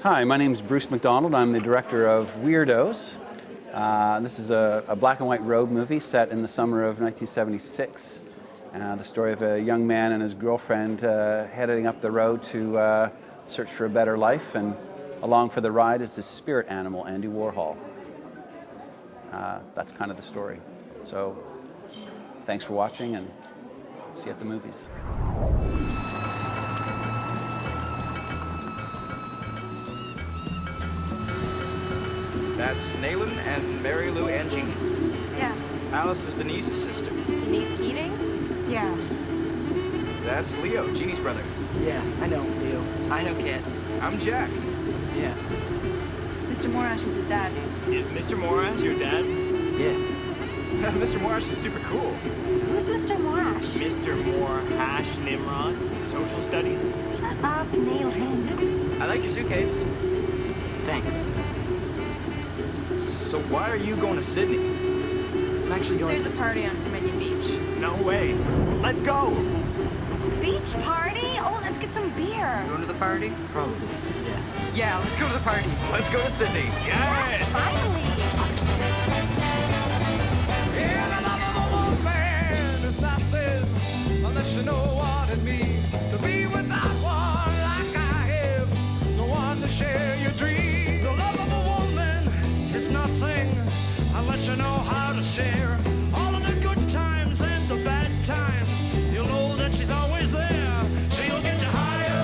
Hi, my name is Bruce McDonald. I'm the director of Weirdos. This is a black and white road movie set in the summer of 1976. The story of a young man and his girlfriend heading up the road to search for a better life, and along for the ride is his spirit animal, Andy Warhol. That's kind of the story. So thanks for watching, and see you at the movies. That's Nayland and Mary Lou and Jeannie. Yeah. Alice is Denise's sister. Denise Keating? Yeah. That's Leo, Jeannie's brother. Yeah, I know, Leo. I know Kit. I'm Jack. Yeah. Mr. Morash is his dad. Is Mr. Morash your dad? Yeah. Mr. Morash is super cool. Who's Mr. Morash? Mr. Morash Nimrod? Social studies? Shut up, nail him. I like your suitcase. Thanks. So why are you going to Sydney? I'm actually going There's a party on Dominion Beach. No way. Let's go. Beach party? Oh, let's get some beer. Going to the party? Probably, yeah. Yeah, let's go to the party. Let's go to Sydney. Yes! Finally. Yeah, the love of a woman is nothing unless you know what it means to be without one like I have. No one to share your dreams. The love of a woman is nothing unless you know how to share all of the good times and the bad times. You'll know that she's always there. She'll get you higher.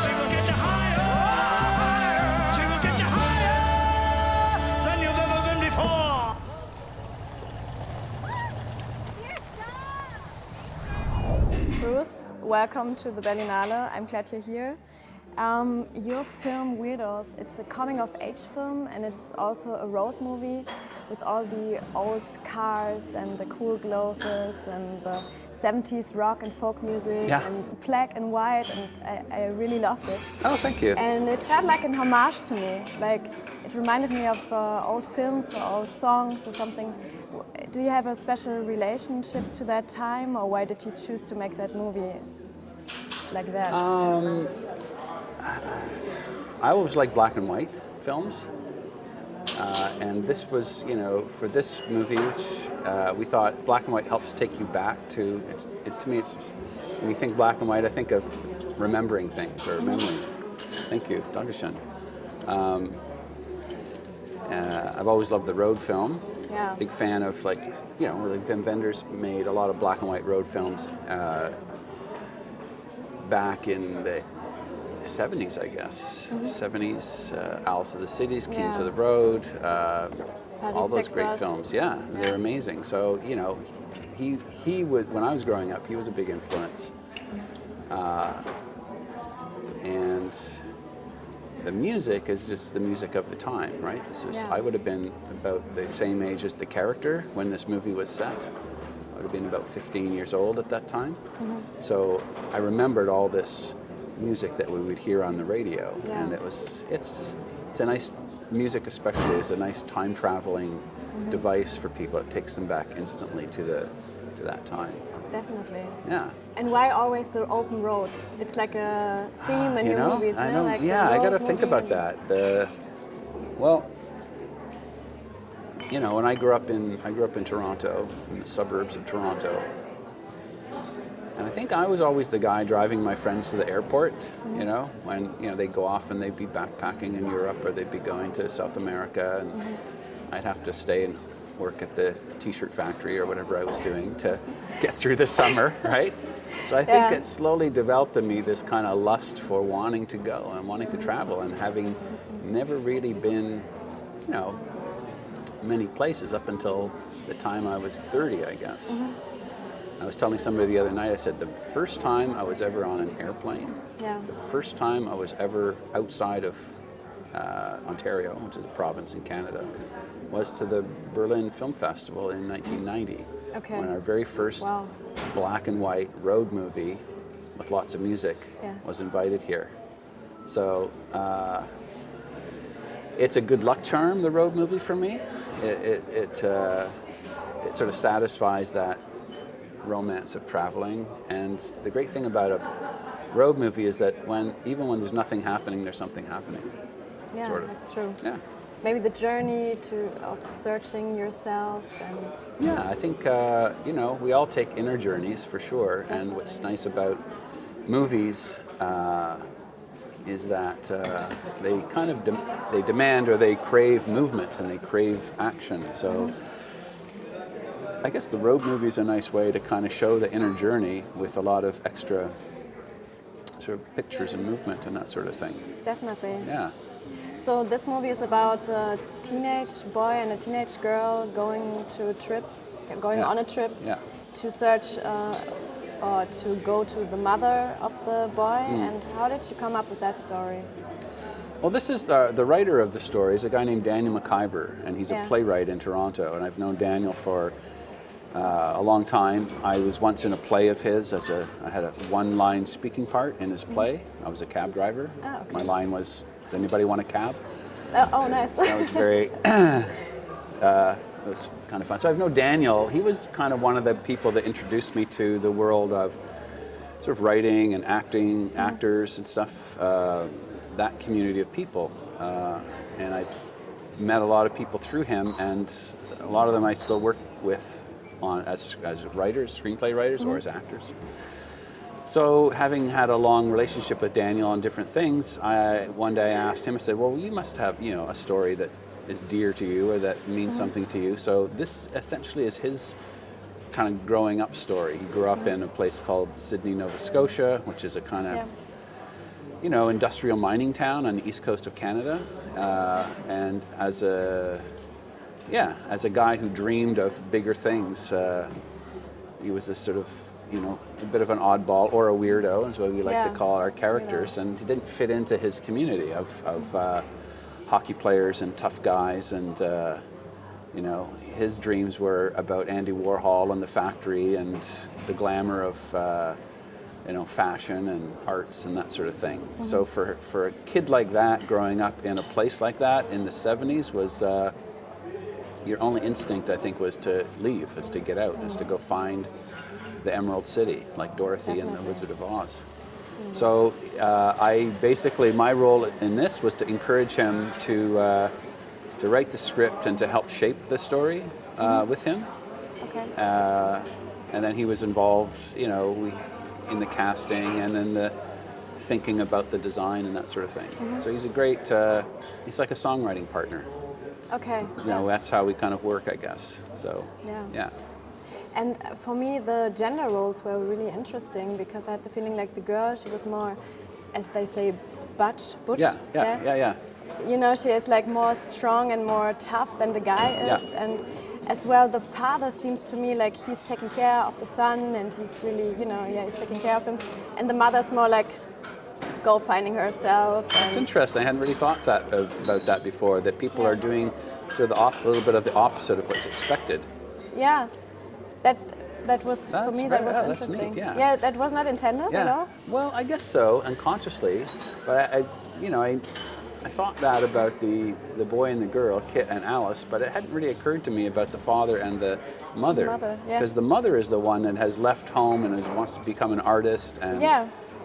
She will get you higher. She will get you higher than you've ever been before. Bruce, welcome to the Berlinale. I'm glad you're here. Your film Weirdos, it's a coming-of-age film, and it's also a road movie with all the old cars and the cool clothes and the 70s rock and folk music and black and white, and I really loved it. Oh, thank you. And it felt like an homage to me. Like, it reminded me of old films or old songs or something. Do you have a special relationship to that time, or why did you choose to make that movie like that? I always liked black and white films, and this was, for this movie, which we thought black and white helps take you back to. To me, it's when you think black and white, I think of remembering things or memory. Thank you, Dankeschön. I've always loved the road film. Yeah. Big fan of Wim Wenders made a lot of black and white road films back in the 70s, I guess. 70s, Alice of the Cities, Kings of the Road, all those great films. Yeah, they're amazing. So, he was, when I was growing up, he was a big influence. And the music is just the music of the time, right? I would have been about the same age as the character when this movie was set. I would have been about 15 years old at that time. So I remembered all this music that we would hear on the radio, and it's a nice music, especially, is a nice time traveling device for people. It takes them back instantly to that time. Definitely. Yeah. And why always the open road? It's like a theme in your movies, I know. Like I got to think about that. When I grew up in Toronto, in the suburbs of Toronto. And I think I was always the guy driving my friends to the airport, when they'd go off and they'd be backpacking in Europe, or they'd be going to South America, and I'd have to stay and work at the t-shirt factory or whatever I was doing to get through the summer, right? So I think it slowly developed in me this kind of lust for wanting to go and wanting to travel, and having never really been, many places up until the time I was 30, I guess. I was telling somebody the other night, I said, the first time I was ever on an airplane, the first time I was ever outside of Ontario, which is a province in Canada, was to the Berlin Film Festival in 1990, when our very first black and white road movie with lots of music was invited here. So it's a good luck charm, the road movie, for me. It sort of satisfies that romance of traveling, and the great thing about road movie is that even when there's nothing happening, there's something happening. Yeah, sort of. that's true. Yeah. Maybe the journey of searching yourself and Yeah, I think we all take inner journeys for sure. And what's nice about movies is that they kind of they demand or they crave movement and they crave action. So I guess the road movie is a nice way to kind of show the inner journey with a lot of extra sort of pictures and movement and that sort of thing. definitely. Yeah. So this movie is about a teenage boy and a teenage girl going Yeah. on a trip Yeah. to search or to go to the mother of the boy. And how did you come up with that story? Well, this is the writer of the story is a guy named Daniel McIver, and he's Yeah. a playwright in Toronto, and I've known Daniel for a long time. I was once in a play of his I had a one-line speaking part in his play. I was a cab driver. Ah, okay. My line was, "Does anybody want a cab?" Oh, nice. That was very, it was kind of fun. So I've known Daniel. He was kind of one of the people that introduced me to the world of sort of writing and acting, actors and stuff, that community of people. And I met a lot of people through him, and a lot of them I still work with as writers, screenplay writers, or as actors. So having had a long relationship with Daniel on different things, one day I asked him, I said, well, you must have, a story that is dear to you or that means something to you. So this essentially is his kind of growing up story. He grew up in a place called Sydney, Nova Scotia, which is a kind of, industrial mining town on the east coast of Canada. And as a guy who dreamed of bigger things, he was this sort of, a bit of an oddball or a weirdo, is what we like to call our characters, and he didn't fit into his community of hockey players and tough guys, and his dreams were about Andy Warhol and the factory and the glamour of fashion and arts and that sort of thing. So for a kid like that, growing up in a place like that in the 70s was your only instinct, I think, was to leave, is to get out, is to go find the Emerald City, like Dorothy and the Wizard of Oz. So my role in this was to encourage him to write the script and to help shape the story with him. Okay. And then he was involved, in the casting and in the thinking about the design and that sort of thing. So he's a great, he's like a songwriting partner. Okay. That's how we kind of work, I guess. So, yeah. And for me, the gender roles were really interesting because I had the feeling like the girl, she was more, as they say, butch. Yeah. She is like more strong and more tough than the guy is. Yeah. And as well, the father seems to me like he's taking care of the son and he's really, he's taking care of him. And the mother's more like, go finding herself. It's interesting. I hadn't really thought about that before, that people are doing sort of a little bit of the opposite of what's expected. Yeah. That was, for me, that was that's interesting. neat, yeah. Yeah, that was not intended at all? Well, I guess so, unconsciously. But I thought that about the boy and the girl, Kit and Alice, but it hadn't really occurred to me about the father and the mother. Because the mother is the one that has left home and wants to become an artist and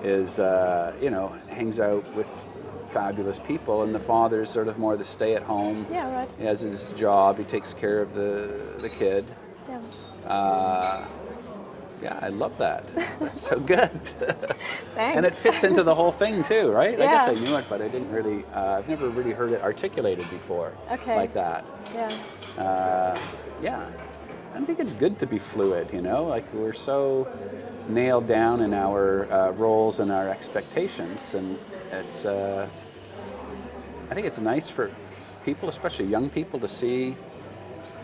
is, hangs out with fabulous people, and the father is sort of more the stay-at-home. Yeah, right. He has his job, he takes care of the kid. I love that. That's so good. Thanks. And it fits into the whole thing too, right? I guess I knew it, but I didn't really, I've never really heard it articulated before like that. Yeah. I think it's good to be fluid, like we're so nailed down in our roles and our expectations, and it's, I think it's nice for people, especially young people, to see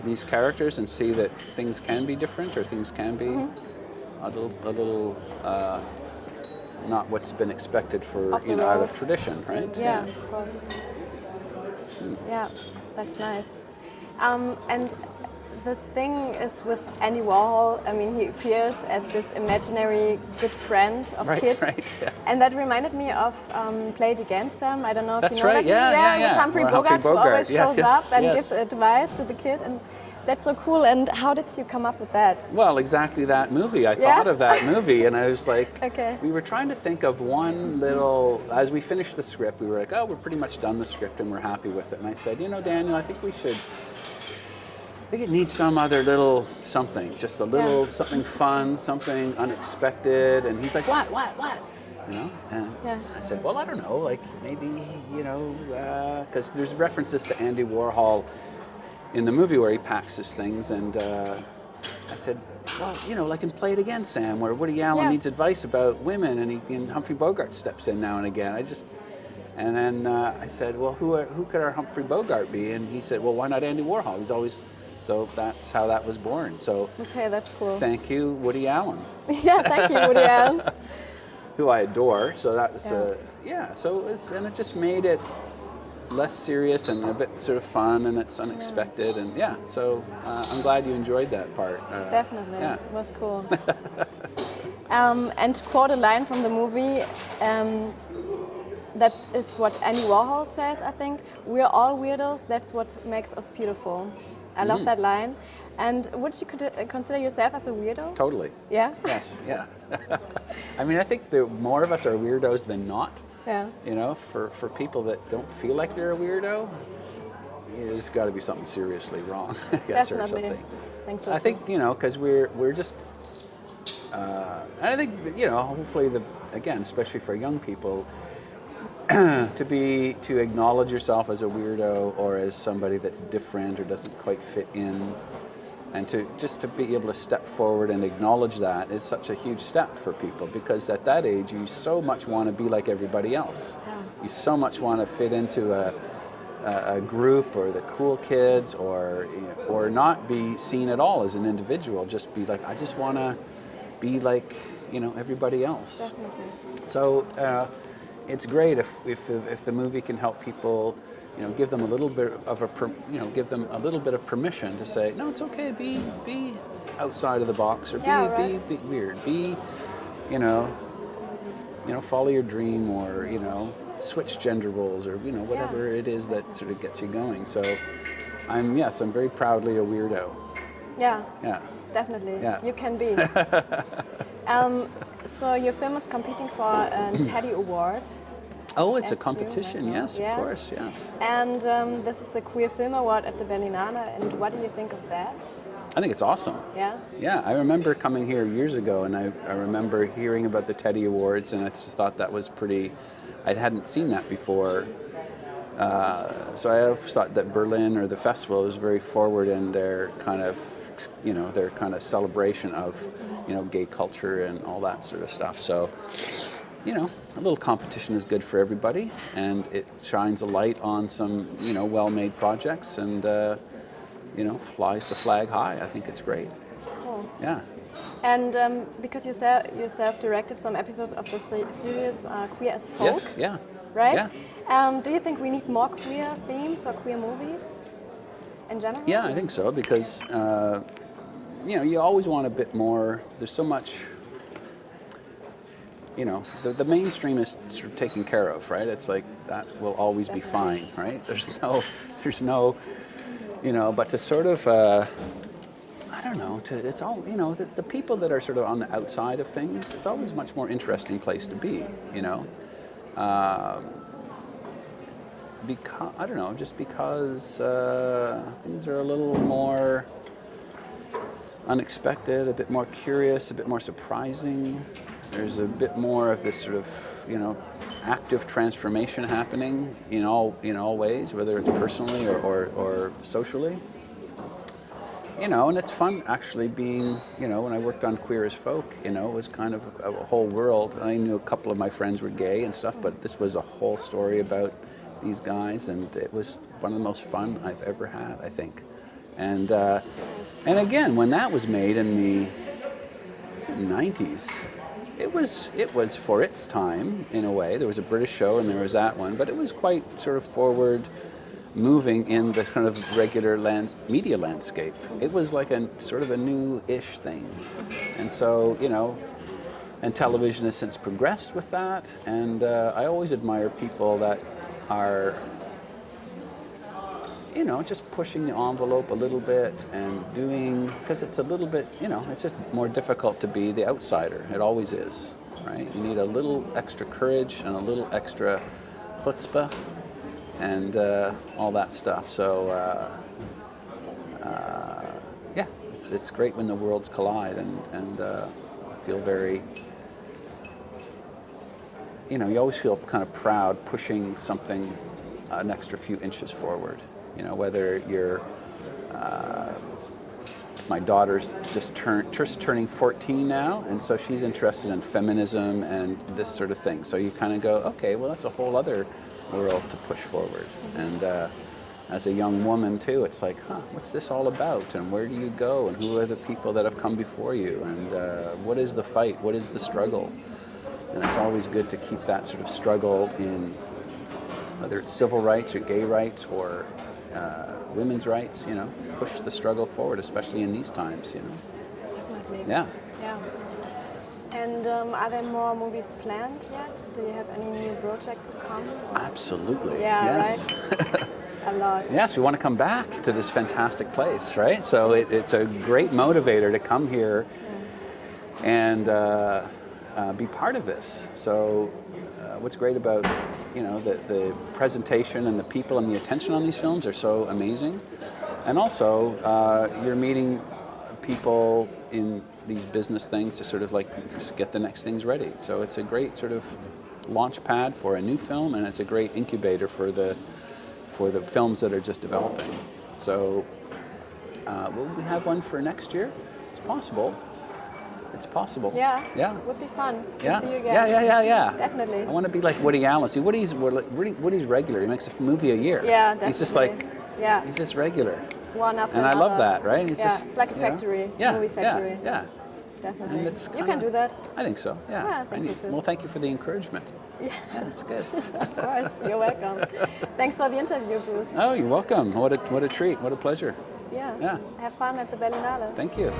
these characters and see that things can be different, or things can be a little not what's been expected for out of tradition, right? Yeah, of course. Yeah, that's nice. And the thing is with Andy Warhol, I mean, he appears as this imaginary good friend of kids. Right, yeah. And that reminded me of Play It Against Them. I don't know if That's you know right, that. yeah. With Humphrey Bogart, who always shows up and gives advice to the kid. And That's so cool. And how did you come up with that? Well, exactly that movie. I Yeah? thought of that movie, and I was like, Okay. we were trying to think of one little, as we finished the script, we were like, oh, we're pretty much done the script and we're happy with it. And I said, you know, Daniel, I think it needs some other little something, just a little something fun, something unexpected. And he's like, what? You know, and I said, well, I don't know, like maybe, you know, because there's references to Andy Warhol in the movie where he packs his things, and I said, well, you know, like in Play It Again, Sam, where Woody Allen needs advice about women, and Humphrey Bogart steps in now and again. And then I said, well, who could our Humphrey Bogart be? And he said, well, why not Andy Warhol? He's always, so that's how that was born. So Okay, that's cool. thank you, Woody Allen, Yeah, thank you, Woody Allen. who I adore. So that's Yeah. So and it just made it less serious and a bit sort of fun, and it's unexpected, and so I'm glad you enjoyed that part. Definitely, Yeah. it was cool. And to quote a line from the movie, that is what Andy Warhol says, I think. We're all weirdos, that's what makes us beautiful. I love that line. And would you consider yourself as a weirdo? Totally. Yeah? Yes, yeah. I mean, I think the more of us are weirdos than not. Yeah. You know, for people that don't feel like they're a weirdo, there's got to be something seriously wrong, I guess, or Definitely. something. I think so I too. think, you know, because we're just, I think, you know, hopefully again, especially for young people, to acknowledge yourself as a weirdo or as somebody that's different or doesn't quite fit in, and to be able to step forward and acknowledge that is such a huge step for people, because at that age you so much want to be like everybody else. Yeah. You so much want to fit into a group or the cool kids, or not be seen at all as an individual. Just be like, I just want to be like, you know, everybody else. Definitely. So it's great if the movie can help people, you know, give them a little bit of permission to say, no, it's okay, be outside of the box, or be weird, be, you know, follow your dream, or, you know, switch gender roles, or, you know, whatever it is that sort of gets you going. So I'm very proudly a weirdo. Yeah. Yeah. Definitely. Yeah. You can be. So your film is competing for a Teddy Award. Oh, it's a As you competition, remember. yes, Yeah. of course, yes. And this is the Queer Film Award at the Berlinale. And what do you think of that? I think it's awesome. Yeah? Yeah, I remember coming here years ago, and I remember hearing about the Teddy Awards, and I just thought that was pretty, I hadn't seen that before. So I always thought that Berlin, or the festival, was very forward in their kind of, you know, their kind of celebration of, you know, gay culture and all that sort of stuff. So, you know, a little competition is good for everybody, and it shines a light on some, you know, well-made projects, and, you know, flies the flag high. I think it's great. Cool. Yeah. And because you yourself directed some episodes of the series Queer as Folk, Yes, yeah. right? Yeah. Do you think we need more queer themes or queer movies in general? Yeah, I think so, because, you know, you always want a bit more. There's so much, you know, the mainstream is sort of taken care of, right? It's like, that will always be fine, right? There's no, you know, but to sort of, I don't know, it's all, you know, the people that are sort of on the outside of things, it's always a much more interesting place to be, you know? Because, I don't know, just because things are a little more unexpected, a bit more curious, a bit more surprising. There's a bit more of this sort of, you know, active transformation happening in all ways, whether it's personally or socially. You know, and it's fun actually being, you know, when I worked on Queer as Folk, you know, it was kind of a whole world. I knew a couple of my friends were gay and stuff, but this was a whole story about these guys, and it was one of the most fun I've ever had, I think. And again, when that was made in the 90s, it was for its time in a way. There was a British show and there was that one, but it was quite sort of forward moving in the kind of regular media landscape. It was like a sort of a new-ish thing. And so, you know, and television has since progressed with that, and I always admire people that are you know, just pushing the envelope a little bit and doing, because it's a little bit, you know, it's just more difficult to be the outsider. It always is, right? You need a little extra courage and a little extra chutzpah and all that stuff. So, yeah, it's great when the worlds collide and feel very, you know, you always feel kind of proud pushing something an extra few inches forward. You know, whether you're, my daughter's just turning 14 now, and so she's interested in feminism and this sort of thing. So you kind of go, okay, well, that's a whole other world to push forward. And as a young woman too, it's like, what's this all about? And where do you go? And who are the people that have come before you? And what is the fight? What is the struggle? And it's always good to keep that sort of struggle in, whether it's civil rights or gay rights or women's rights, you know, push the struggle forward, especially in these times, you know. Definitely. Yeah. Yeah. And are there more movies planned yet? Do you have any new projects to come? Absolutely. Yeah, yes. right? A lot. Yes, we want to come back to this fantastic place, right? So it's a great motivator to come here and be part of this. So what's great about, you know, the presentation and the people and the attention on these films are so amazing. And also, you're meeting people in these business things to sort of like just get the next things ready. So it's a great sort of launch pad for a new film, and it's a great incubator for the films that are just developing. So will we have one for next year? It's possible. It's possible. Yeah. Yeah. Would be fun to Yeah. see you again. Yeah. Definitely. I want to be like Woody Allen. See, Woody's regular. He makes a movie a year. Yeah, definitely. He's just like, yeah. he's just regular. One after And I another. love that, right? He's yeah, just, it's like a you know, factory, yeah, movie factory. Yeah. Definitely. And it's You can do that. I think so. Yeah. Yeah, I think so too. Well, thank you for the encouragement. Yeah. That's good. Of course, you're welcome. Thanks for the interview, Bruce. Oh, you're welcome. What a treat. What a pleasure. Yeah. Yeah. Have fun at the Berlinale. Thank you.